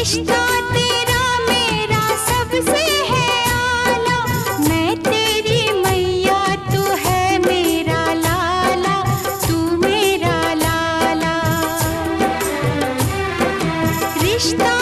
रिश्ता तेरा मेरा सबसे है आला, मैं तेरी मैया तू है मेरा लाला, तू मेरा लाला। रिश्ता